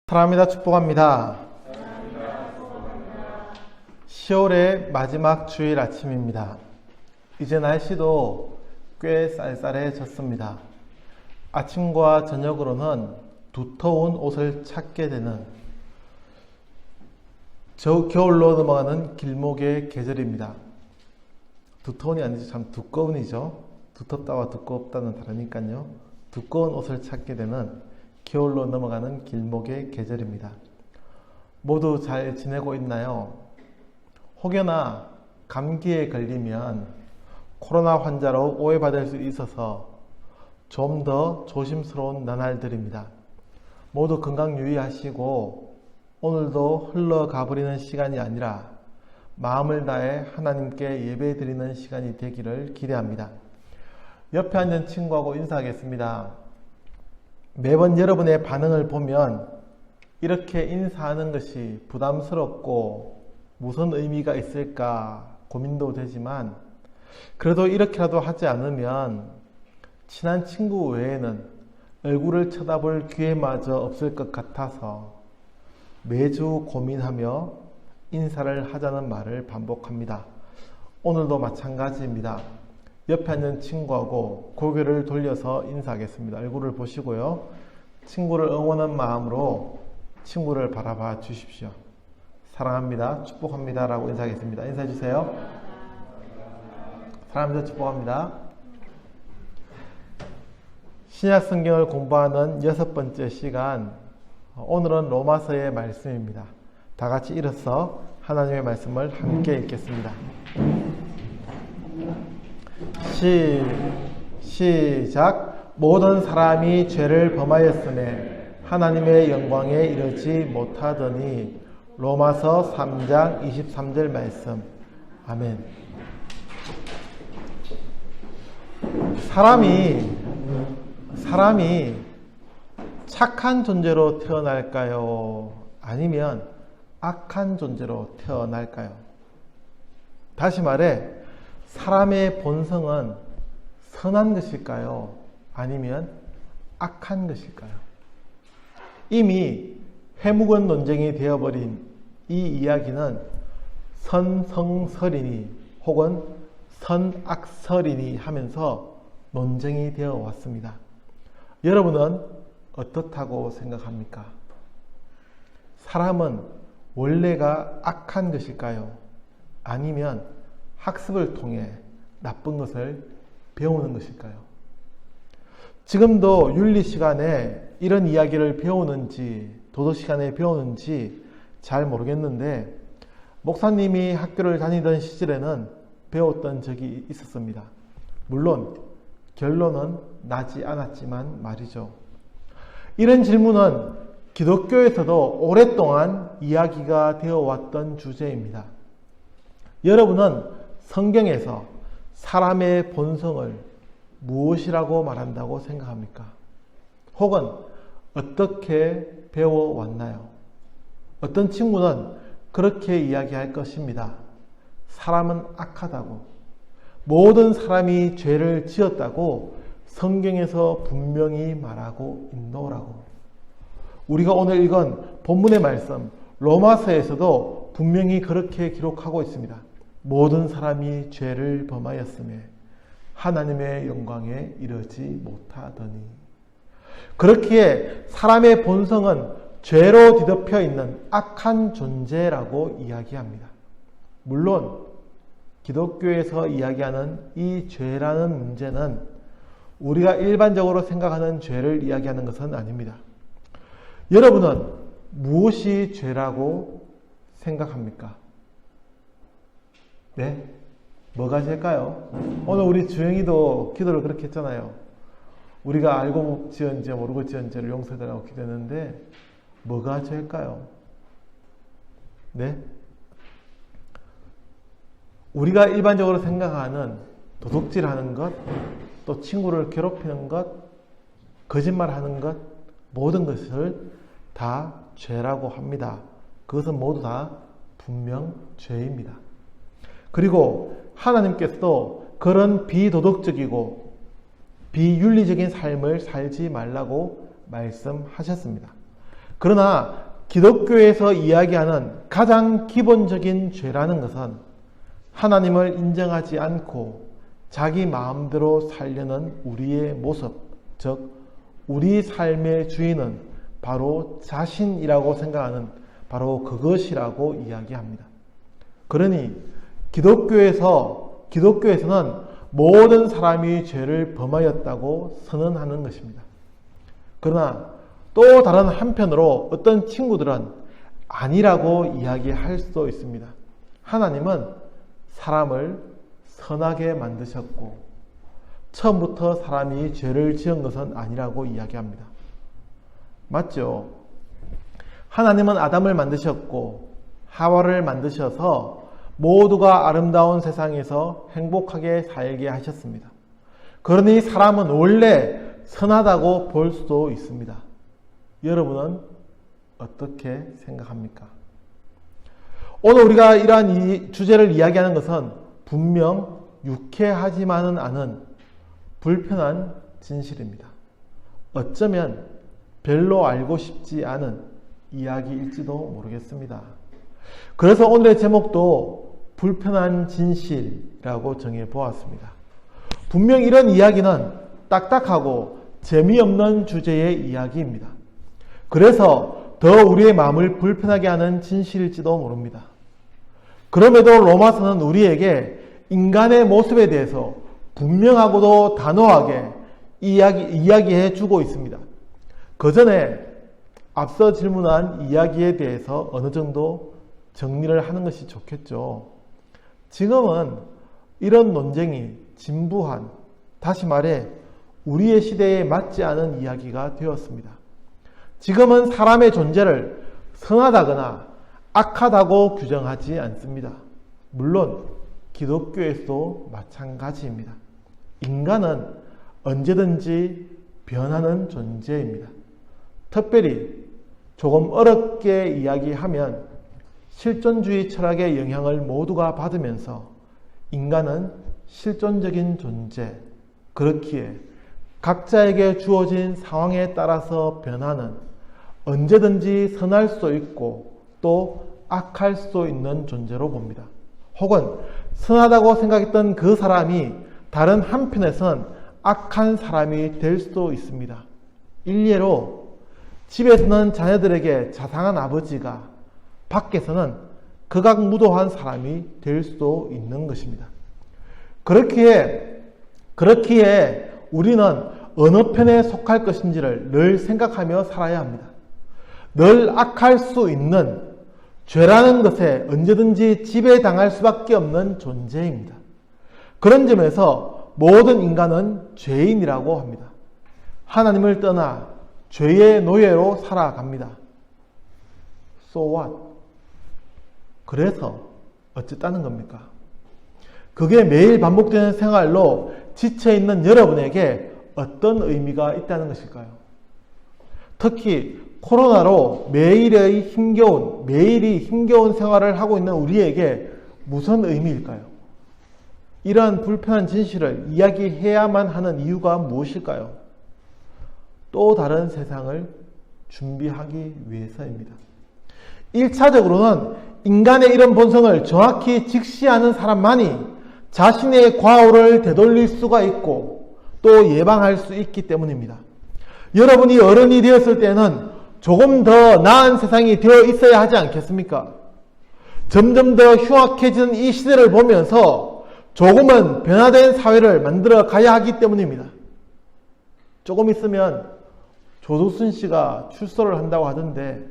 사랑합니다. 축복합니다. 10월의 마지막 주일 아침입니다. 이제 날씨도 꽤 쌀쌀해졌습니다. 아침과 저녁으로는 두터운 옷을 찾게 되는 겨울로 넘어가는 길목의 계절입니다. 두터운이 아니죠. 참 두꺼운이죠. 두텁다와 두껍다는 다르니까요. 두꺼운 옷을 찾게 되는 겨울로 넘어가는 길목의 계절입니다. 모두 잘 지내고 있나요? 혹여나 감기에 걸리면 코로나 환자로 오해받을 수 있어서 좀 더 조심스러운 나날들입니다. 모두 건강 유의하시고 오늘도 흘러가버리는 시간이 아니라 마음을 다해 하나님께 예배드리는 시간이 되기를 기대합니다. 옆에 앉은 친구하고 인사하겠습니다. 매번 여러분의 반응을 보면 이렇게 인사하는 것이 부담스럽고 무슨 의미가 있을까 고민도 되지만 그래도 이렇게라도 하지 않으면 친한 친구 외에는 얼굴을 쳐다볼 기회마저 없을 것 같아서 매주 고민하며 인사를 하자는 말을 반복합니다. 오늘도 마찬가지입니다. 옆에 앉은 친구하고 고개를 돌려서 인사하겠습니다. 얼굴을 보시고요. 친구를 응원하는 마음으로 친구를 바라봐 주십시오. 사랑합니다. 축복합니다. 라고 인사하겠습니다. 인사해 주세요. 사랑합니다. 축복합니다. 신약 성경을 공부하는 6번째 시간, 오늘은 로마서의 말씀입니다. 다 같이 일어서 하나님의 말씀을 함께 읽겠습니다. 시작. 모든 사람이 죄를 범하였음에 하나님의 영광에 이르지 못하더니. 로마서 3장 23절 말씀. 아멘. 사람이 착한 존재로 태어날까요? 아니면 악한 존재로 태어날까요? 다시 말해, 사람의 본성은 선한 것일까요? 아니면 악한 것일까요? 이미 회무건 논쟁이 되어버린 이 이야기는 선성설이니 혹은 선악설이니 하면서 논쟁이 되어 왔습니다. 여러분은 어떻다고 생각합니까? 사람은 원래가 악한 것일까요? 아니면 학습을 통해 나쁜 것을 배우는 것일까요? 지금도 윤리 시간에 이런 이야기를 배우는지 도덕 시간에 배우는지 잘 모르겠는데 목사님이 학교를 다니던 시절에는 배웠던 적이 있었습니다. 물론 결론은 나지 않았지만 말이죠. 이런 질문은 기독교에서도 오랫동안 이야기가 되어 왔던 주제입니다. 여러분은 성경에서 사람의 본성을 무엇이라고 말한다고 생각합니까? 혹은 어떻게 배워왔나요? 어떤 친구는 그렇게 이야기할 것입니다. 사람은 악하다고, 모든 사람이 죄를 지었다고 성경에서 분명히 말하고 있노라고. 우리가 오늘 읽은 본문의 말씀 로마서에서도 분명히 그렇게 기록하고 있습니다. 모든 사람이 죄를 범하였음에 하나님의 영광에 이르지 못하더니. 그렇기에 사람의 본성은 죄로 뒤덮여 있는 악한 존재라고 이야기합니다. 물론 기독교에서 이야기하는 이 죄라는 문제는 우리가 일반적으로 생각하는 죄를 이야기하는 것은 아닙니다. 여러분은 무엇이 죄라고 생각합니까? 네? 뭐가 죄일까요? 오늘 우리 주영이도 기도를 그렇게 했잖아요. 우리가 알고 지은 죄 모르고 지은 죄를 용서해달라고 기도했는데 뭐가 죄일까요? 네? 우리가 일반적으로 생각하는 도둑질하는 것, 또 친구를 괴롭히는 것, 거짓말하는 것, 모든 것을 다 죄라고 합니다. 그것은 모두 다 분명 죄입니다. 그리고 하나님께서도 그런 비도덕적이고 비윤리적인 삶을 살지 말라고 말씀하셨습니다. 그러나 기독교에서 이야기하는 가장 기본적인 죄라는 것은 하나님을 인정하지 않고 자기 마음대로 살려는 우리의 모습, 즉 우리 삶의 주인은 바로 자신이라고 생각하는 바로 그것이라고 이야기합니다. 그러니 기독교에서는 모든 사람이 죄를 범하였다고 선언하는 것입니다. 그러나 또 다른 한편으로 어떤 친구들은 아니라고 이야기할 수도 있습니다. 하나님은 사람을 선하게 만드셨고 처음부터 사람이 죄를 지은 것은 아니라고 이야기합니다. 맞죠? 하나님은 아담을 만드셨고 하와를 만드셔서 모두가 아름다운 세상에서 행복하게 살게 하셨습니다. 그러니 사람은 원래 선하다고 볼 수도 있습니다. 여러분은 어떻게 생각합니까? 오늘 우리가 이러한 이 주제를 이야기하는 것은 분명 유쾌하지만은 않은 불편한 진실입니다. 어쩌면 별로 알고 싶지 않은 이야기일지도 모르겠습니다. 그래서 오늘의 제목도 불편한 진실이라고 정해보았습니다. 분명 이런 이야기는 딱딱하고 재미없는 주제의 이야기입니다. 그래서 더 우리의 마음을 불편하게 하는 진실일지도 모릅니다. 그럼에도 로마서는 우리에게 인간의 모습에 대해서 분명하고도 단호하게 이야기해 주고 있습니다. 그 전에 앞서 질문한 이야기에 대해서 어느 정도 정리를 하는 것이 좋겠죠. 지금은 이런 논쟁이 진부한, 다시 말해 우리의 시대에 맞지 않은 이야기가 되었습니다. 지금은 사람의 존재를 선하다거나 악하다고 규정하지 않습니다. 물론 기독교에서도 마찬가지입니다. 인간은 언제든지 변하는 존재입니다. 특별히 조금 어렵게 이야기하면 실존주의 철학의 영향을 모두가 받으면서 인간은 실존적인 존재, 그렇기에 각자에게 주어진 상황에 따라서 변하는, 언제든지 선할 수 있고 또 악할 수 있는 존재로 봅니다. 혹은 선하다고 생각했던 그 사람이 다른 한편에서는 악한 사람이 될 수도 있습니다. 일례로 집에서는 자녀들에게 자상한 아버지가 밖에서는 극악무도한 사람이 될 수도 있는 것입니다. 그렇기에 우리는 어느 편에 속할 것인지를 늘 생각하며 살아야 합니다. 늘 악할 수 있는 죄라는 것에 언제든지 지배당할 수밖에 없는 존재입니다. 그런 점에서 모든 인간은 죄인이라고 합니다. 하나님을 떠나 죄의 노예로 살아갑니다. So what? 그래서 어쨌다는 겁니까? 그게 매일 반복되는 생활로 지쳐있는 여러분에게 어떤 의미가 있다는 것일까요? 특히 코로나로 매일이 힘겨운 생활을 하고 있는 우리에게 무슨 의미일까요? 이러한 불편한 진실을 이야기해야만 하는 이유가 무엇일까요? 또 다른 세상을 준비하기 위해서입니다. 1차적으로는 인간의 이런 본성을 정확히 직시하는 사람만이 자신의 과오를 되돌릴 수가 있고 또 예방할 수 있기 때문입니다. 여러분이 어른이 되었을 때는 조금 더 나은 세상이 되어 있어야 하지 않겠습니까? 점점 더 흉악해지는 이 시대를 보면서 조금은 변화된 사회를 만들어 가야 하기 때문입니다. 조금 있으면 조두순 씨가 출소를 한다고 하던데,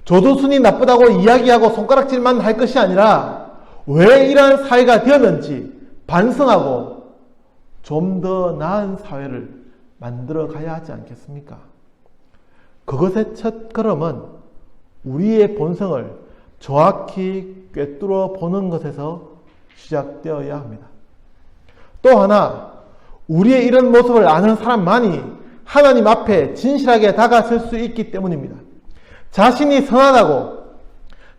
조두순이 나쁘다고 이야기하고 손가락질만 할 것이 아니라 왜 이러한 사회가 되었는지 반성하고 좀 더 나은 사회를 만들어 가야 하지 않겠습니까? 그것의 첫 걸음은 우리의 본성을 정확히 꿰뚫어 보는 것에서 시작되어야 합니다. 또 하나, 우리의 이런 모습을 아는 사람만이 하나님 앞에 진실하게 다가설 수 있기 때문입니다. 자신이 선하다고,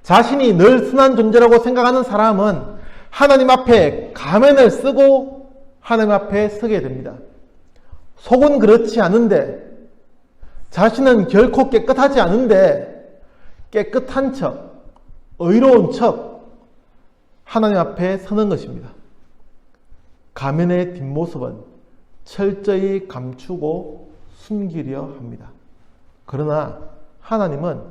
자신이 늘 선한 존재라고 생각하는 사람은 하나님 앞에 가면을 쓰고 하나님 앞에 서게 됩니다. 속은 그렇지 않은데 자신은 결코 깨끗하지 않은데 깨끗한 척, 의로운 척 하나님 앞에 서는 것입니다. 가면의 뒷모습은 철저히 감추고 숨기려 합니다. 그러나 하나님은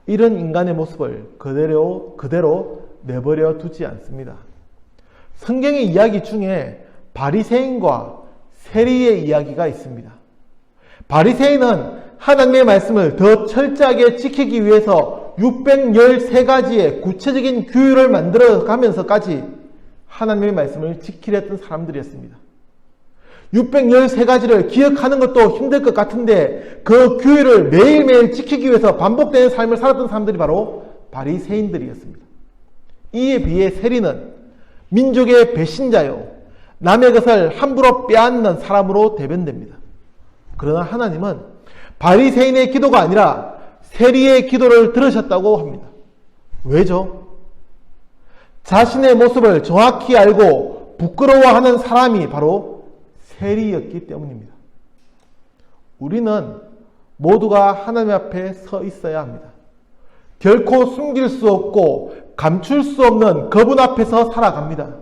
이런 인간의 모습을 그대로 내버려 두지 않습니다. 성경의 이야기 중에 바리새인과 세리의 이야기가 있습니다. 바리새인은 하나님의 말씀을 더 철저하게 지키기 위해서 613가지의 구체적인 규율을 만들어 가면서까지 하나님의 말씀을 지키려 했던 사람들이었습니다. 613가지를 기억하는 것도 힘들 것 같은데 그 규율을 매일매일 지키기 위해서 반복되는 삶을 살았던 사람들이 바로 바리새인들이었습니다. 이에 비해 세리는 민족의 배신자요, 남의 것을 함부로 빼앗는 사람으로 대변됩니다. 그러나 하나님은 바리새인의 기도가 아니라 세리의 기도를 들으셨다고 합니다. 왜죠? 자신의 모습을 정확히 알고 부끄러워하는 사람이 바로 세리였기 때문입니다. 우리는 모두가 하나님 앞에 서 있어야 합니다. 결코 숨길 수 없고 감출 수 없는 그분 앞에서 살아갑니다.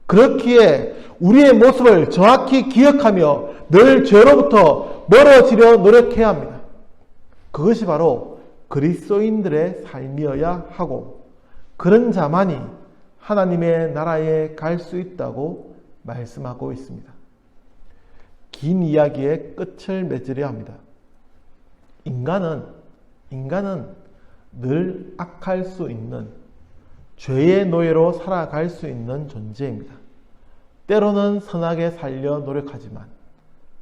그렇기에 우리의 모습을 정확히 기억하며 늘 죄로부터 멀어지려 노력해야 합니다. 그것이 바로 그리스도인들의 삶이어야 하고 그런 자만이 하나님의 나라에 갈 수 있다고 말씀하고 있습니다. 긴 이야기의 끝을 맺으려 합니다. 인간은 늘 악할 수 있는 죄의 노예로 살아갈 수 있는 존재입니다. 때로는 선하게 살려 노력하지만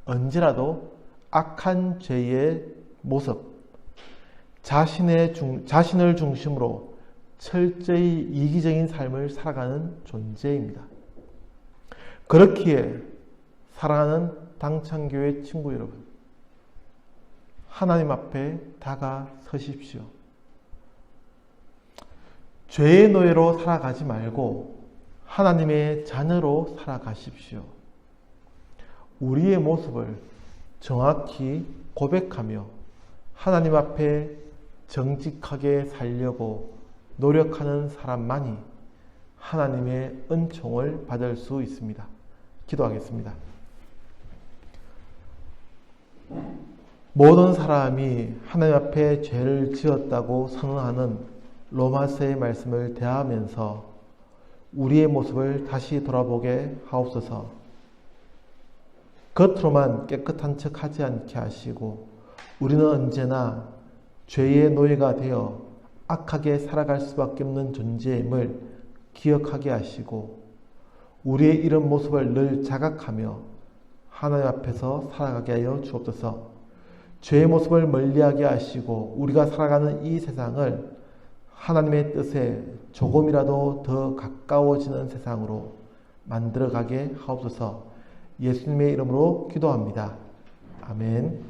언제라도 악한 죄의 모습, 자신을 중심으로 철저히 이기적인 삶을 살아가는 존재입니다. 그렇기에 사랑하는 당창교회 친구 여러분, 하나님 앞에 다가서십시오. 죄의 노예로 살아가지 말고 하나님의 자녀로 살아가십시오. 우리의 모습을 정확히 고백하며 하나님 앞에 정직하게 살려고 노력하는 사람만이 하나님의 은총을 받을 수 있습니다. 기도하겠습니다. 모든 사람이 하나님 앞에 죄를 지었다고 선언하는 로마서의 말씀을 대하면서 우리의 모습을 다시 돌아보게 하옵소서. 겉으로만 깨끗한 척 하지 않게 하시고 우리는 언제나 죄의 노예가 되어 악하게 살아갈 수밖에 없는 존재임을 기억하게 하시고 우리의 이런 모습을 늘 자각하며 하나님 앞에서 살아가게 하여 주옵소서. 죄의 모습을 멀리하게 하시고 우리가 살아가는 이 세상을 하나님의 뜻에 조금이라도 더 가까워지는 세상으로 만들어가게 하옵소서. 예수님의 이름으로 기도합니다. 아멘.